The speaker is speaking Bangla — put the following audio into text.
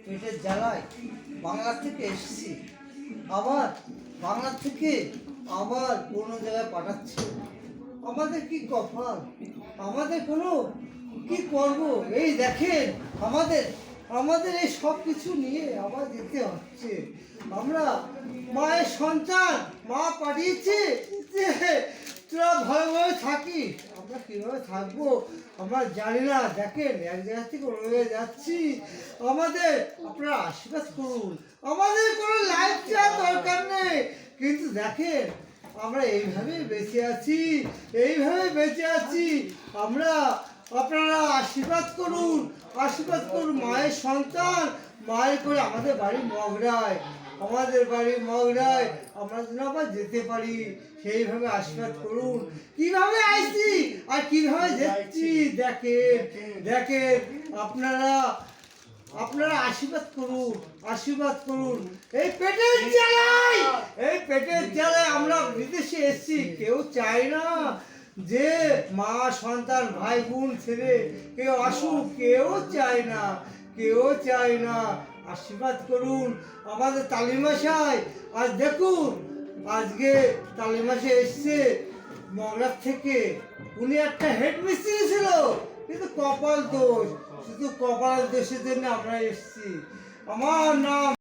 পেটের জ্বালায় বাংলা থেকে এসেছি, আবার বাংলা থেকে আবার কোনো জায়গায় পাঠাচ্ছে। আমাদের কি কপাল, আমাদের কোনো কি করব। এই দেখেন আমাদের আমাদের এই সব কিছু নিয়ে আবার যেতে হচ্ছে। আমরা মায়ের সন্তান, মা পাঠিয়েছে যে তোরা ভালোভাবে থাকিস। আমরা কীভাবে থাকবো আমরা জানি না। দেখেন এক জায়গা থেকে অন্য জায়গায় যাচ্ছি, আমাদের আপনারা আশীর্বাদ করুন। আমাদের কোনো লাইফ চাওয়ার দরকার নেই, কিন্তু দেখেন আমরা এইভাবেই বেঁচে আছি, এইভাবে বেঁচে আছি আমরা। আপনারা আশীর্বাদ করুন, আশীর্বাদ করুন। মায়ের সন্তান, মায়ের করে আমাদের বাড়ি মগরায়, আমাদের বাড়ি মগরায় আমরা যেন আবার যেতে পারি, সেইভাবে আশীর্বাদ করুন। কিভাবে আইছি আর কিভাবে যাচ্ছি দেখেন, দেখেন আপনারা আপনারা আশীর্বাদ করুন, আশীর্বাদ করুন। এই পেটের জ্বালায়, এই পেটের জ্বালায় আমরা বিদেশে এসেছি। কেউ চায় না যে মা সন্তান ভাই বোন ছেলে কেউ আসুক, কেউ চায় না, কেউ চায় না। আশীর্বাদ করুন আমাদের তালিমাশাই। আজ দেখুন আজকে তালিমাশে এসছে মগরার থেকে। উনি একটা হেড মিস্ত্রি ছিল, কিন্তু কপাল দোষ, শুধু কপাল দোষের জন্য আমরা এসেছি। আমার নাম